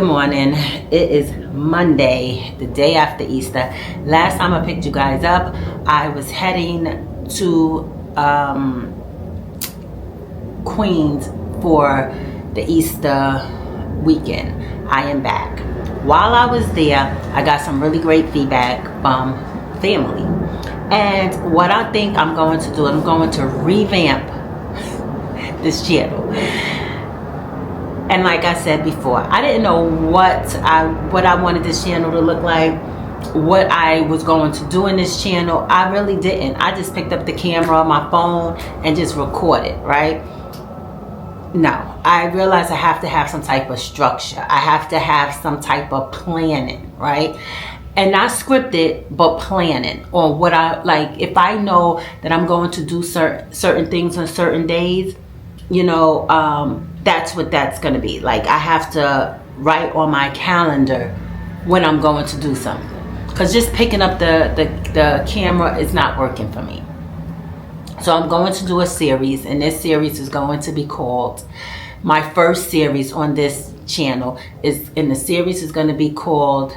Good morning. It is Monday, the day after Easter. Last time I picked you guys up, I was heading to Queens for the Easter weekend. I am back. While I was there, I got some really great feedback from family. And what I think I'm going to do, I'm going to revamp this channel. And like I said before, I didn't know what I wanted this channel to look like, what I was going to do in this channel. I really didn't. I just picked up the camera on my phone and just recorded, right? No, I realized I have to have some type of structure. I have to have some type of planning, right? And not scripted, but planning on what I like. If I know that I'm going to do certain things on certain days, you know, that's what that's going to be. Like, I have to write on my calendar when I'm going to do something. Because just picking up the camera is not working for me. So I'm going to do a series, and this series is going to be called, my first series on this channel is going to be called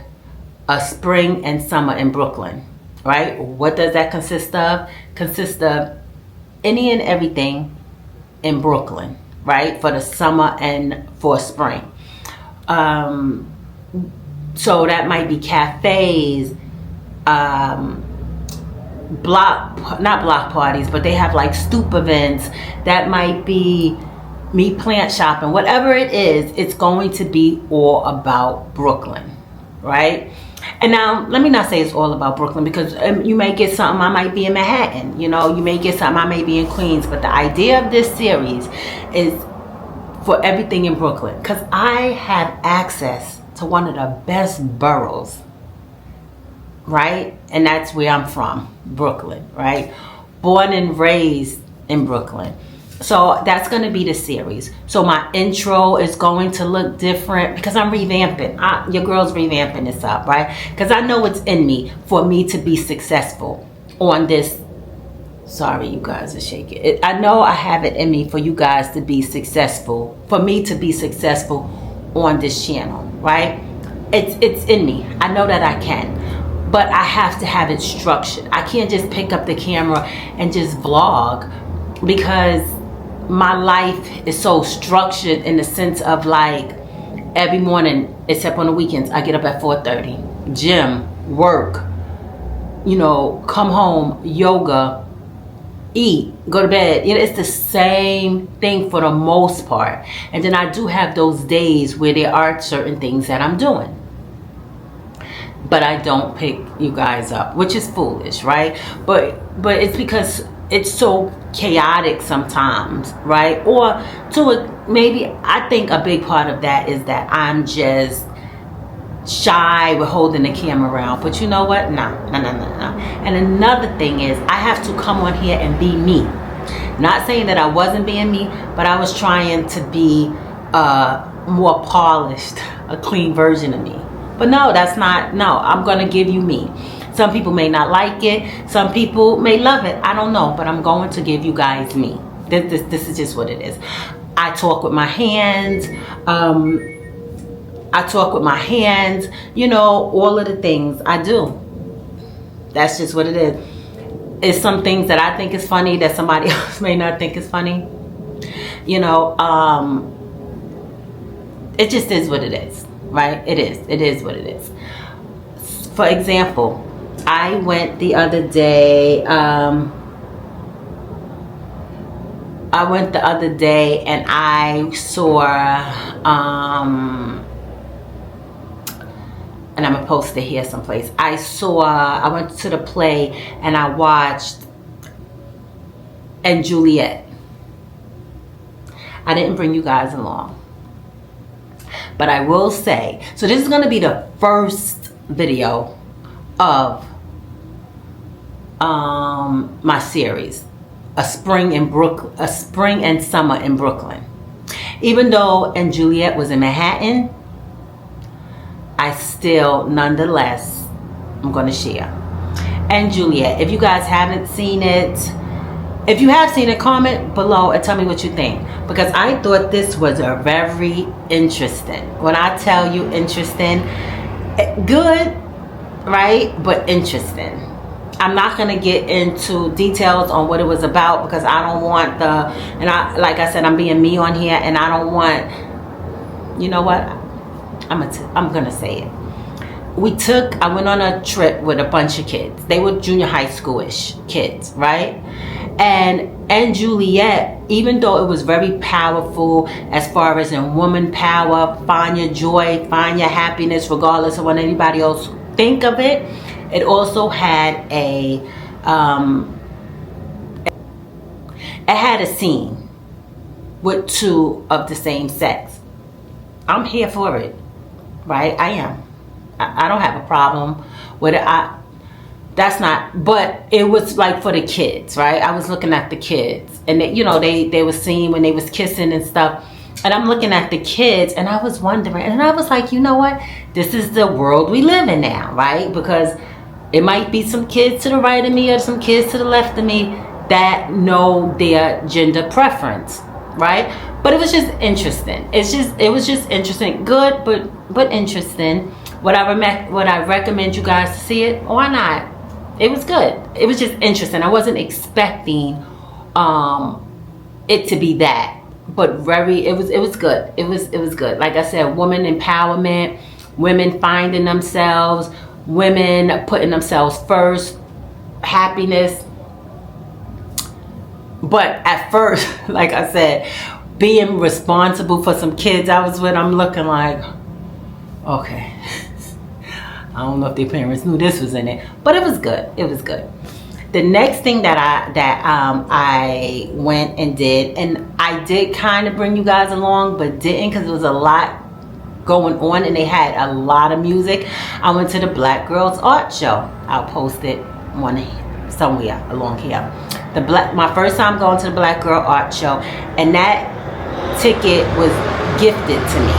A Spring and Summer in Brooklyn, right? What does that consist of? Consists of any and everything in Brooklyn, right? For the summer and for spring. So that might be cafes, not block parties, but they have like stoop events. That might be me plant shopping. Whatever it is, it's going to be all about Brooklyn, right? And now, let me not say it's all about Brooklyn, because you may get something, I might be in Manhattan. You know, you may get something, I may be in Queens. But the idea of this series is for everything in Brooklyn, because I have access to one of the best boroughs, right? And that's where I'm from, Brooklyn, right? Born and raised in Brooklyn. So that's going to be the series. So my intro is going to look different because I'm revamping. Your girl's revamping this up, right? Because I know it's in me for me to be successful on this. Sorry, you guys are shaking. I know I have it in me for you guys to be successful, for me to be successful on this channel, right? It's in me. I know that I can, but I have to have it structured. I can't just pick up the camera and just vlog, because my life is so structured in the sense of, like, every morning except on the weekends I get up at 4:30, gym, work, you know, come home, yoga, eat, go to bed. You know, it's the same thing for the most part. And then I do have those days where there are certain things that I'm doing, but I don't pick you guys up, which is foolish, right? But it's because it's so chaotic sometimes, right? Or maybe I think a big part of that is that I'm just shy with holding the camera around. But you know what? No. And another thing is, I have to come on here and be me. Not saying that I wasn't being me, but I was trying to be more polished, a clean version of me. But no, that's not. No, I'm gonna give you me. Some people may not like it. Some people may love it. I don't know, but I'm going to give you guys me. This is just what it is. I talk with my hands. You know, all of the things I do. That's just what it is. It's some things that I think is funny that somebody else may not think is funny. You know, it just is what it is, right? It is what it is. For example, I went the other day, and I saw, and I'm gonna post it here someplace. I went to the play and I watched and Juliet. I didn't bring you guys along, but I will say, so this is gonna be the first video of my series, A Spring and Summer in Brooklyn. Even though and Juliet was in Manhattan, I still, nonetheless, I'm going to share. And Juliet, if you guys haven't seen it, If you have seen it, comment below and tell me what you think, because I thought this was a very interesting. When I tell you interesting, good, right? But interesting. I'm not gonna get into details on what it was about, because I don't want like I said, I'm being me on here, and I don't want, you know what? I'm gonna say it. I went on a trip with a bunch of kids. They were junior high school-ish kids, right? And Juliet, even though it was very powerful as far as in woman power, find your joy, find your happiness, regardless of what anybody else think of it, it also had it had a scene with two of the same sex. I'm here for it, right? I am. I don't have a problem with it. That's not, but it was like for the kids, right? I was looking at the kids, and they were seeing when they was kissing and stuff, and I'm looking at the kids, and I was wondering, and I was like, you know what? This is the world we live in now, right? Because it might be some kids to the right of me or some kids to the left of me that know their gender preference, right? But it was just interesting. It was just interesting, good, but interesting. Would I recommend you guys to see it? Why not? It was good. It was just interesting. I wasn't expecting it to be that, but it was good. It was good. Like I said, woman empowerment, women finding themselves, women putting themselves first, happiness. But at first, like I said, being responsible for some kids I'm looking like, okay. I don't know if their parents knew this was in it, but it was good. It was good. The next thing that I went and did, and I did kind of bring you guys along, but didn't, because there was a lot going on and they had a lot of music. I went to the Black Girls Art Show. I'll post it somewhere along here. My first time going to the Black Girl Art Show, and that ticket was gifted to me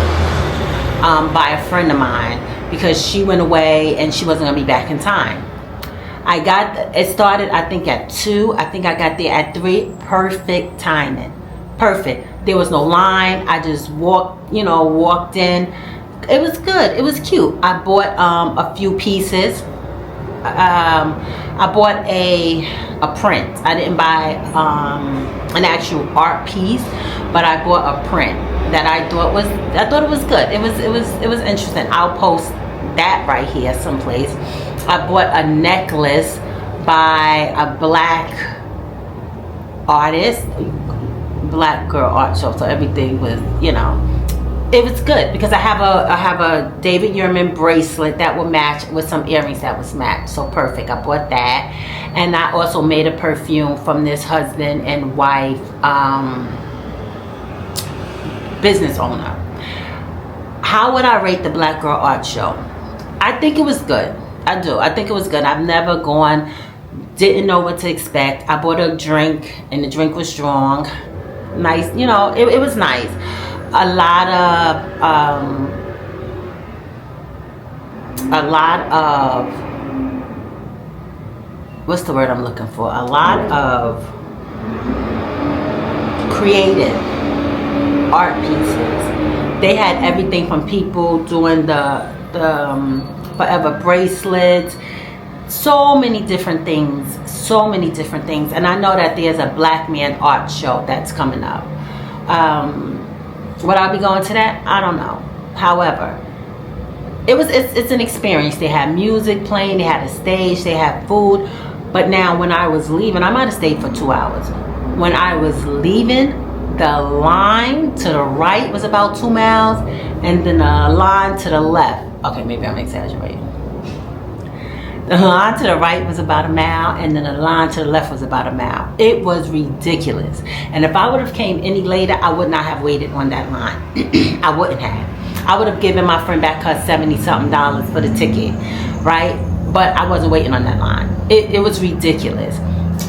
by a friend of mine, because she went away and she wasn't gonna be back in time. It started, I think, at 2. I think I got there at 3. Perfect timing. Perfect. There was no line. I just walked in. It was good. It was cute. I bought a few pieces. I bought a print. I didn't buy an actual art piece, but I bought a print that I thought it was good. It was interesting. I'll post that right here someplace. I bought a necklace by a black artist, Black Girl Art Show, so everything was, it was good, because I have a David Yurman bracelet that will match with some earrings that was matched, so perfect. I bought that, and I also made a perfume from this husband and wife business owner. How would I rate the Black Girl Art Show? I think it was good. I do. I think it was good. I've never gone, didn't know what to expect. I bought a drink, and the drink was strong. Nice, it was nice. A lot of what's the word I'm looking for? A lot of creative art pieces. They had everything from people doing the forever bracelets, so many different things, and I know that there's a Black Man art show that's coming up. Would I be going to that? I don't know. However, it's an experience. They had music playing, they had a stage, they had food. But now when I was leaving, I might have stayed for 2 hours. When I was leaving, the line to the right was about 2 miles, and then the line to the left, okay, maybe I'm exaggerating. The line to the right was about 1 mile, and then the line to the left was about 1 mile. It was ridiculous. And if I would have came any later, I would not have waited on that line. I wouldn't have. I would have given my friend back her $70-something for the ticket, right? But I wasn't waiting on that line. It was ridiculous.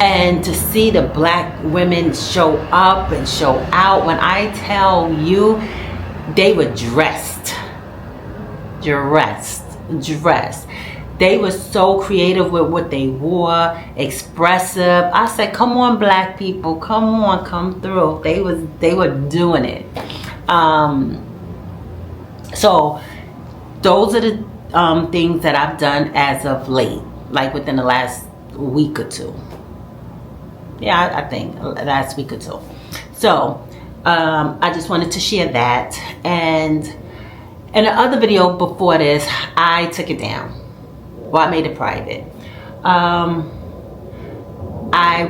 And to see the Black women show up and show out, when I tell you, they were dressed. They were so creative with what they wore, expressive. I said, come on, black people, come on, come through. They were doing it. So those are the things that I've done as of late, like within the last week or two. Yeah, I think last week or two. So I just wanted to share that. And in the other video before this, I took it down. Well, I made it private. I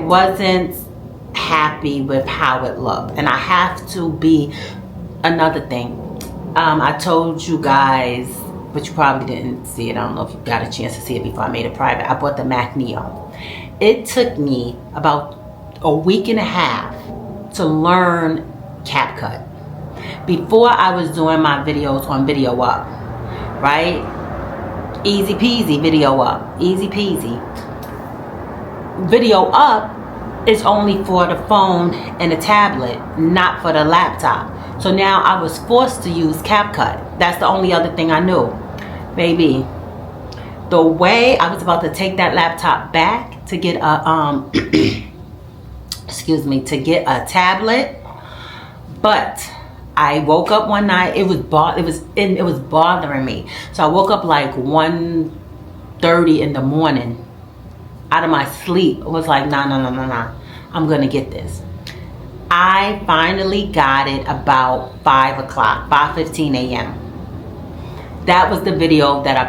wasn't happy with how it looked, and I have to be. Another thing, I told you guys, but you probably didn't see it. I don't know if you got a chance to see it before I made it private. I bought the Mac Neo. It took me about a week and a half to learn CapCut. Before, I was doing my videos on Video Up, right? Easy peasy, Video Up, easy peasy. Video Up is only for the phone and the tablet, not for the laptop. So now I was forced to use CapCut. That's the only other thing I knew. Baby, the way I was about to take that laptop back to get a excuse me, to get a tablet, but I woke up one night. It was bothering me. So I woke up like 1:30 in the morning, out of my sleep. It was like, nah. I'm gonna get this. I finally got it about 5 o'clock, 5:15 a.m. That was the video that I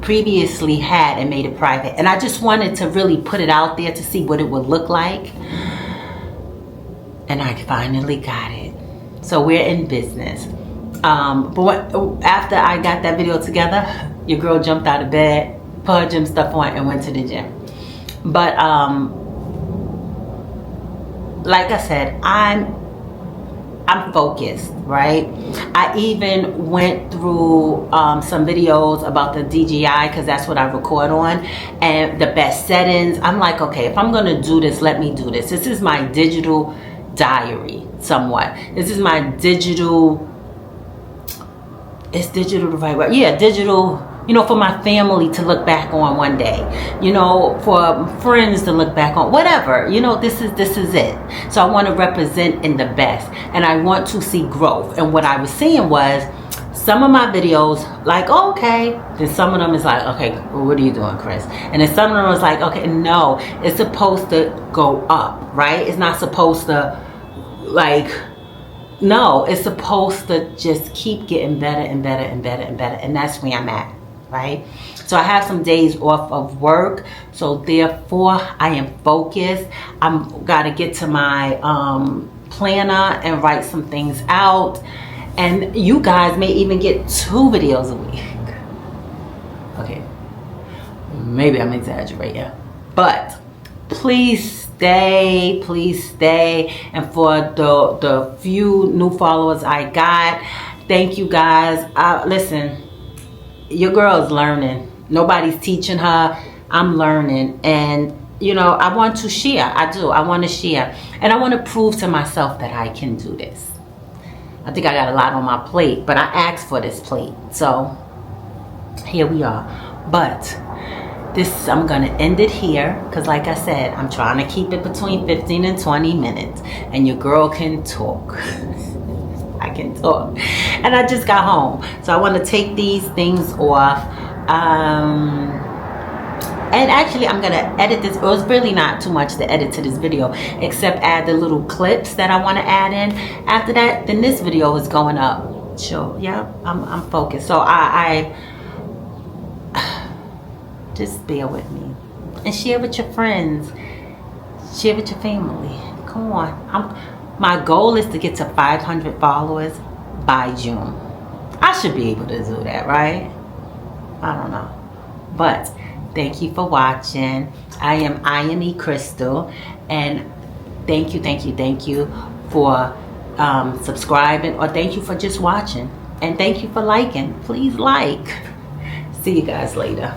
previously had and made it private. And I just wanted to really put it out there to see what it would look like. And I finally got it. So we're in business. After I got that video together, your girl jumped out of bed, put her gym stuff on, and went to the gym. But like I said, I'm focused, right? I even went through some videos about the DJI, because that's what I record on, and the best settings. I'm like, okay, if I'm gonna do this, let me do this. This is my digital diary, somewhat. This is my digital, is digital the right word? Yeah, digital, you know, for my family to look back on one day, you know, for friends to look back on, whatever, you know, this is it. So I want to represent in the best, and I want to see growth. And what I was seeing was some of my videos, like, oh, okay, then some of them is like, okay, well, what are you doing, Chris? And then some of them was like, okay, no, it's supposed to go up, right? It's not supposed to, like, no, it's supposed to just keep getting better and better and better and better. And that's where I'm at, right? So I have some days off of work, so therefore I am focused. I'm gotta get to my planner and write some things out. And you guys may even get 2 videos a week. Okay, maybe I'm exaggerating, but please stay. And for the few new followers I got, thank you guys. Listen, your girl's learning. Nobody's teaching her. I'm learning, and you know, I want to share. I want to share, and I want to prove to myself that I can do this. I think I got a lot on my plate, but I asked for this plate, so here we are. But this, I'm gonna end it here, because like I said, I'm trying to keep it between 15 and 20 minutes, and your girl can talk. I can talk. And I just got home, so I want to take these things off. And actually, I'm gonna edit this. It was really not too much to edit to this video, except add the little clips that I want to add in. After that, then this video is going up. So yeah, I'm focused. So I just bear with me and share with your friends, share with your family. Come on, my goal is to get to 500 followers by June. I should be able to do that, right? I don't know, but thank you for watching. I am E Crystal, and thank you for subscribing, or thank you for just watching, and thank you for liking. Please like. See you guys later.